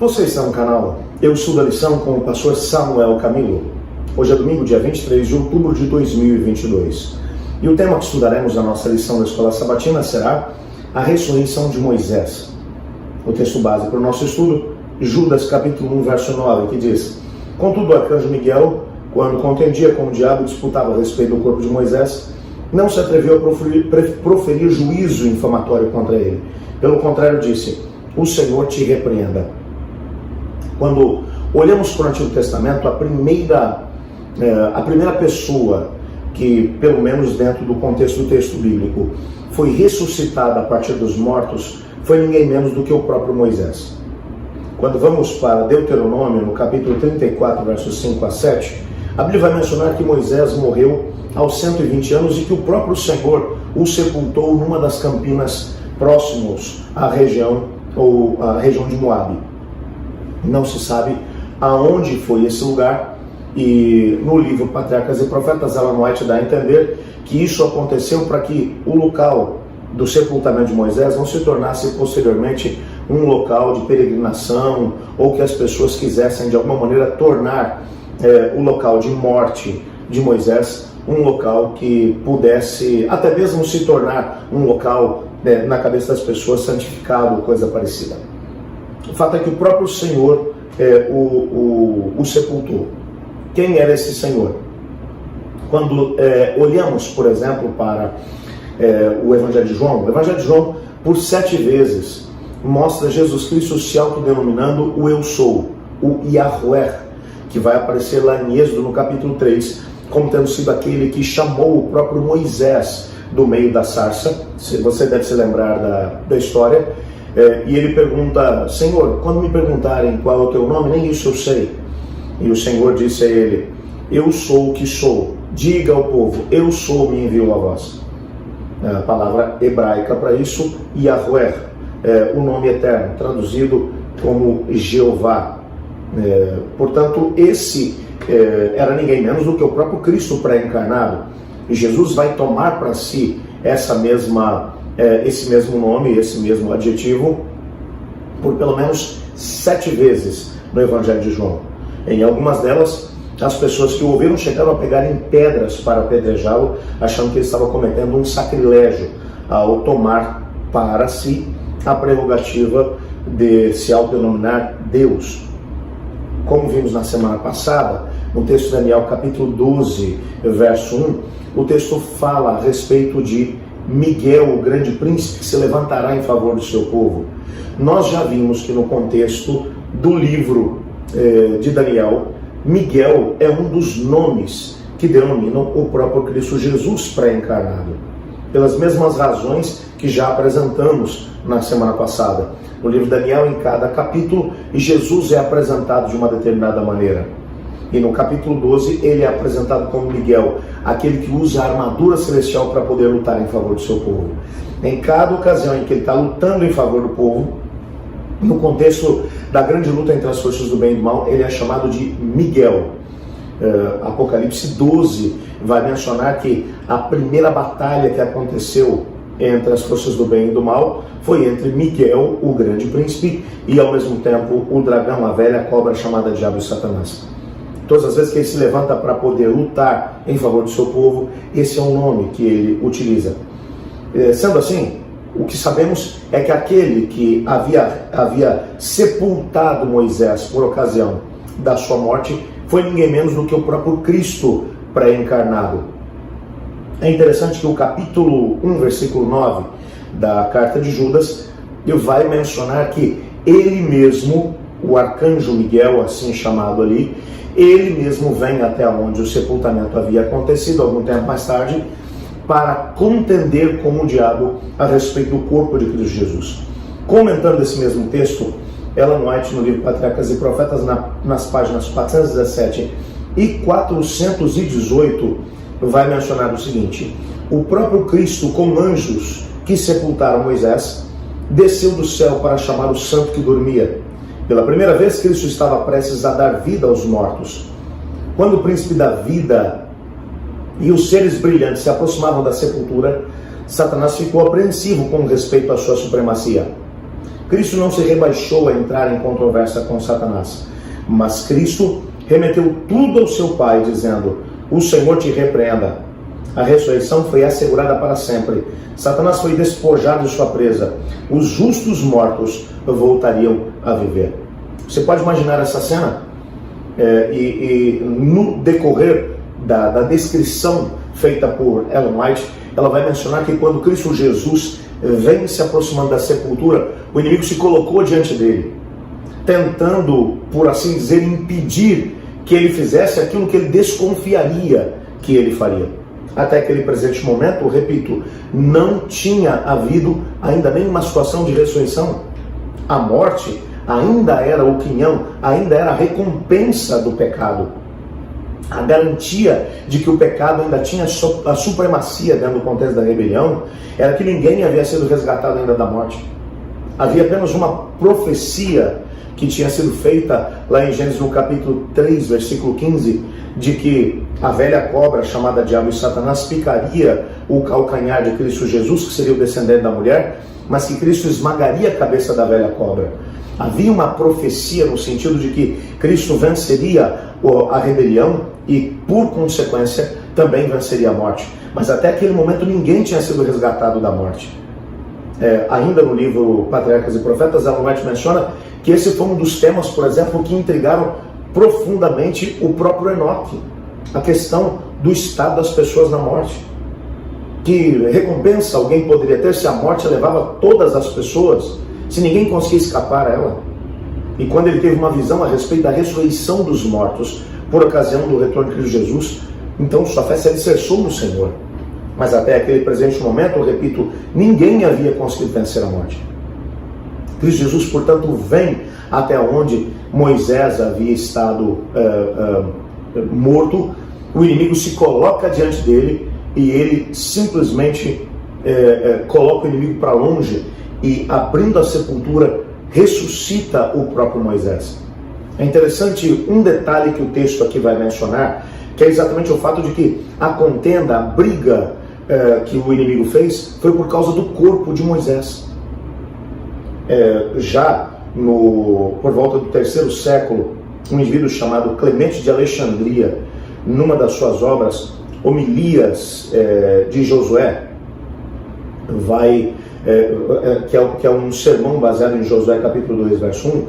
Você está no canal Eu Estudo a Lição com o pastor Samuel Camilo. Hoje é domingo, dia 23 de outubro de 2022. E o tema que estudaremos na nossa lição da Escola Sabatina será a ressurreição de Moisés. O texto base para o nosso estudo, Judas capítulo 1, verso 9, que diz: Contudo, o arcanjo Miguel, quando contendia com o diabo e disputava a respeito do corpo de Moisés, não se atreveu a proferir juízo infamatório contra ele. Pelo contrário, disse: O Senhor te repreenda. Quando olhamos para o Antigo Testamento, a primeira pessoa que, pelo menos dentro do contexto do texto bíblico, foi ressuscitada a partir dos mortos, foi ninguém menos do que o próprio Moisés. Quando vamos para Deuteronômio, no capítulo 34, versos 5 a 7, a Bíblia vai mencionar que Moisés morreu aos 120 anos e que o próprio Senhor o sepultou numa das campinas próximos à região de Moabe. Não se sabe aonde foi esse lugar, e no livro Patriarcas e Profetas, Ellen White dá a entender que isso aconteceu para que o local do sepultamento de Moisés não se tornasse posteriormente um local de peregrinação, ou que as pessoas quisessem de alguma maneira tornar o local de morte de Moisés um local que pudesse até mesmo se tornar um local, na cabeça das pessoas, santificado ou coisa parecida. O fato é que o próprio Senhor o sepultou. Quem era esse Senhor? Quando olhamos, por exemplo, para o Evangelho de João, por 7 vezes, mostra Jesus Cristo se autodenominando o Eu Sou, o Yahweh, que vai aparecer lá em Êxodo, no capítulo 3, como tendo sido aquele que chamou o próprio Moisés do meio da sarça. Você deve se lembrar da história. E ele pergunta: Senhor, quando me perguntarem qual é o teu nome, nem isso eu sei. E o Senhor disse a ele: Eu sou o que sou. Diga ao povo: Eu sou, me enviou a vós. A palavra hebraica para isso, Yahweh, o nome eterno, traduzido como Jeová. Portanto, esse era ninguém menos do que o próprio Cristo pré-encarnado. E Jesus vai tomar para si esse mesmo nome, esse mesmo adjetivo, por pelo menos 7 vezes no Evangelho de João. Em algumas delas, as pessoas que o ouviram chegaram a pegar em pedras para apedrejá-lo, achando que ele estava cometendo um sacrilégio ao tomar para si a prerrogativa de se autodenominar Deus. Como vimos na semana passada, no texto de Daniel, capítulo 12, verso 1, o texto fala a respeito de Miguel, o grande príncipe, que se levantará em favor do seu povo. Nós já vimos que no contexto do livro de Daniel, Miguel é um dos nomes que denominam o próprio Cristo Jesus pré-encarnado, pelas mesmas razões que já apresentamos na semana passada. No livro de Daniel, em cada capítulo, Jesus é apresentado de uma determinada maneira. E no capítulo 12, ele é apresentado como Miguel, aquele que usa a armadura celestial para poder lutar em favor do seu povo. Em cada ocasião em que ele está lutando em favor do povo, no contexto da grande luta entre as forças do bem e do mal, ele é chamado de Miguel. Apocalipse 12 vai mencionar que a primeira batalha que aconteceu entre as forças do bem e do mal foi entre Miguel, o grande príncipe, e ao mesmo tempo o dragão, a velha cobra chamada Diabo e Satanás. Todas as vezes que ele se levanta para poder lutar em favor do seu povo, esse é o nome que ele utiliza. Sendo assim, o que sabemos é que aquele que havia sepultado Moisés por ocasião da sua morte foi ninguém menos do que o próprio Cristo pré-encarnado. É interessante que o capítulo 1, versículo 9 da carta de Judas vai mencionar que ele mesmo, o arcanjo Miguel, assim chamado ali, ele mesmo vem até onde o sepultamento havia acontecido algum tempo mais tarde, para contender com o diabo a respeito do corpo de Cristo Jesus. Comentando esse mesmo texto, Ellen White, no livro Patriarcas e Profetas, nas páginas 417 e 418, vai mencionar o seguinte: o próprio Cristo, com anjos que sepultaram Moisés, desceu do céu para chamar o santo que dormia. Pela primeira vez, Cristo estava prestes a dar vida aos mortos. Quando o príncipe da vida e os seres brilhantes se aproximavam da sepultura, Satanás ficou apreensivo com respeito à sua supremacia. Cristo não se rebaixou a entrar em controvérsia com Satanás, mas Cristo remeteu tudo ao seu Pai, dizendo: o Senhor te repreenda. A ressurreição foi assegurada para sempre. Satanás foi despojado de sua presa. Os justos mortos voltariam a viver. Você pode imaginar essa cena? No decorrer da descrição feita por Ellen White, ela vai mencionar que quando Cristo Jesus vem se aproximando da sepultura, o inimigo se colocou diante dele, tentando, por assim dizer, impedir que ele fizesse aquilo que ele desconfiaria que ele faria. Até aquele presente momento, eu repito, não tinha havido ainda nenhuma situação de ressurreição. A morte ainda era o quinhão, ainda era a recompensa do pecado. A garantia de que o pecado ainda tinha a supremacia dentro do contexto da rebelião era que ninguém havia sido resgatado ainda da morte. Havia apenas uma profecia que tinha sido feita lá em Gênesis no capítulo 3, versículo 15, de que a velha cobra chamada Diabo e Satanás picaria o calcanhar de Cristo Jesus, que seria o descendente da mulher, mas que Cristo esmagaria a cabeça da velha cobra. Havia uma profecia no sentido de que Cristo venceria a rebelião e, por consequência, também venceria a morte. Mas até aquele momento ninguém tinha sido resgatado da morte. Ainda no livro Patriarcas e Profetas, Ellen White menciona que esse foi um dos temas, por exemplo, que intrigaram profundamente o próprio Enoque. A questão do estado das pessoas na morte. Que recompensa alguém poderia ter se a morte levava todas as pessoas, se ninguém conseguia escapar a ela? E quando ele teve uma visão a respeito da ressurreição dos mortos, por ocasião do retorno de Cristo Jesus, então sua fé se alicerçou no Senhor. Mas até aquele presente momento, eu repito, ninguém havia conseguido vencer a morte. Cristo Jesus, portanto, vem até onde Moisés havia estado morto. O inimigo se coloca diante dele e ele simplesmente coloca o inimigo para longe e, abrindo a sepultura, ressuscita o próprio Moisés. É interessante um detalhe que o texto aqui vai mencionar, que é exatamente o fato de que a contenda, a briga que o inimigo fez, foi por causa do corpo de Moisés. Já por volta do 3º século, um indivíduo chamado Clemente de Alexandria, numa das suas obras, Homilias de Josué, que é um sermão baseado em Josué capítulo 2, verso 1,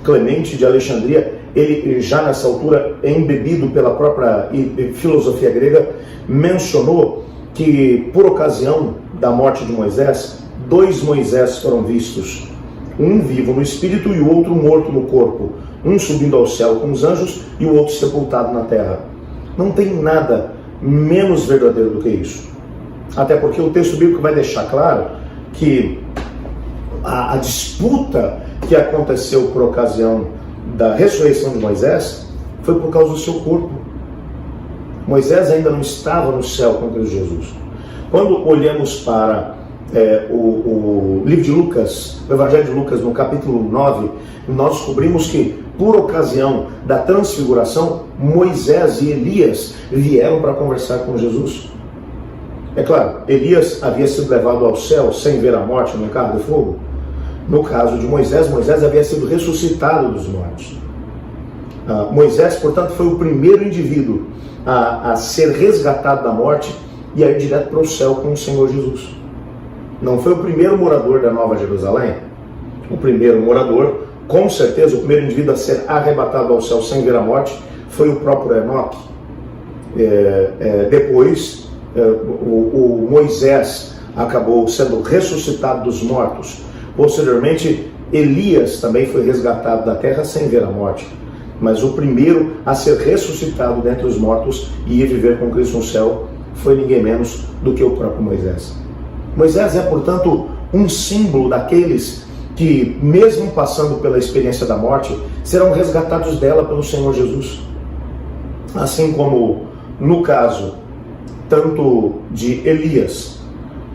Clemente de Alexandria, ele já nessa altura, embebido pela própria filosofia grega, mencionou que por ocasião da morte de Moisés, 2 Moisés foram vistos, um vivo no espírito e o outro morto no corpo, um subindo ao céu com os anjos e o outro sepultado na terra. Não tem nada menos verdadeiro do que isso. Até porque o texto bíblico vai deixar claro que a disputa que aconteceu por ocasião da ressurreição de Moisés foi por causa do seu corpo. Moisés ainda não estava no céu com Cristo Jesus. Quando olhamos para o livro de Lucas, o Evangelho de Lucas, no capítulo 9, nós descobrimos que, por ocasião da transfiguração, Moisés e Elias vieram para conversar com Jesus. É claro, Elias havia sido levado ao céu sem ver a morte no carro de fogo. No caso de Moisés, Moisés havia sido ressuscitado dos mortos. Moisés, portanto, foi o primeiro indivíduo a ser resgatado da morte e a ir direto para o céu com o Senhor Jesus. Não foi o primeiro morador da Nova Jerusalém. O primeiro morador, com certeza, o primeiro indivíduo a ser arrebatado ao céu sem ver a morte, foi o próprio Enoque. Depois, o Moisés acabou sendo ressuscitado dos mortos. Posteriormente, Elias também foi resgatado da terra sem ver a morte. Mas o primeiro a ser ressuscitado dentre os mortos e ir viver com Cristo no céu foi ninguém menos do que o próprio Moisés. Moisés é, portanto, um símbolo daqueles que, mesmo passando pela experiência da morte, serão resgatados dela pelo Senhor Jesus. Assim como, no caso, tanto de Elias,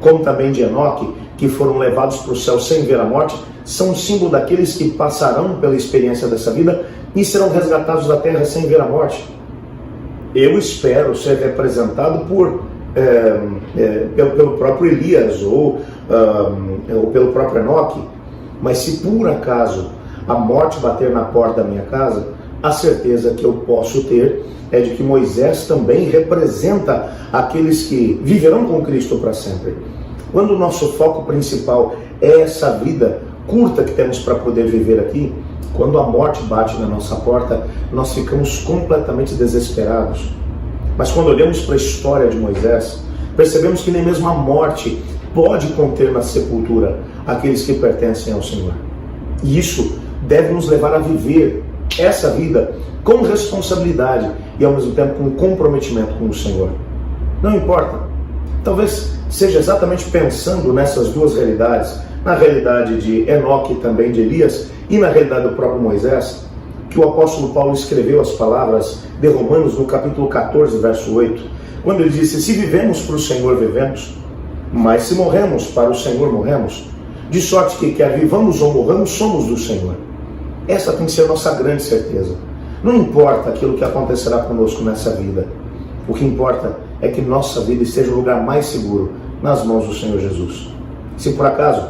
como também de Enoque, que foram levados para o céu sem ver a morte, são um símbolo daqueles que passarão pela experiência dessa vida e serão resgatados da terra sem ver a morte. Eu espero ser representado pelo próprio Elias ou pelo próprio Enoque, Mas se por acaso a morte bater na porta da minha casa, a certeza que eu posso ter é de que Moisés também representa aqueles que viverão com Cristo para sempre. Quando o nosso foco principal é essa vida curta que temos para poder viver aqui, quando a morte bate na nossa porta, nós ficamos completamente desesperados. Mas quando olhamos para a história de Moisés, percebemos que nem mesmo a morte pode conter na sepultura aqueles que pertencem ao Senhor. E isso deve nos levar a viver essa vida com responsabilidade e ao mesmo tempo com comprometimento com o Senhor. Não importa, talvez seja exatamente pensando nessas duas realidades, na realidade de Enoque e também de Elias e na realidade do próprio Moisés, que o apóstolo Paulo escreveu as palavras de Romanos no capítulo 14, verso 8, quando ele disse: se vivemos para o Senhor, vivemos, mas se morremos para o Senhor, morremos, de sorte que quer vivamos ou morramos, somos do Senhor. Essa tem que ser a nossa grande certeza. Não importa aquilo que acontecerá conosco nessa vida, o que importa é que nossa vida esteja no lugar mais seguro, nas mãos do Senhor Jesus. Se por acaso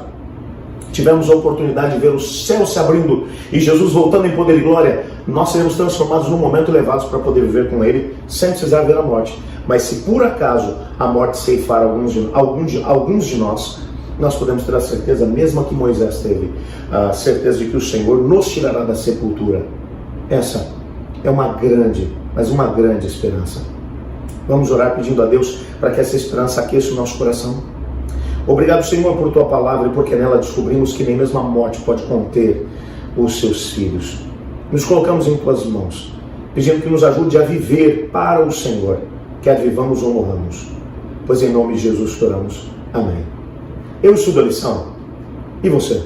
tivermos a oportunidade de ver o céu se abrindo e Jesus voltando em poder e glória, nós seremos transformados num momento levados para poder viver com Ele, sem precisar ver a morte. Mas se por acaso a morte ceifar alguns de nós, nós podemos ter a certeza, mesma que Moisés teve, a certeza de que o Senhor nos tirará da sepultura. Essa é uma grande, mas uma grande esperança. Vamos orar pedindo a Deus para que essa esperança aqueça o nosso coração. Obrigado, Senhor, por Tua palavra e porque nela descobrimos que nem mesmo a morte pode conter os Seus filhos. Nos colocamos em Tuas mãos, pedindo que nos ajude a viver para o Senhor, quer vivamos ou morramos. Pois em nome de Jesus oramos. Amém. Eu estudo a lição. E você?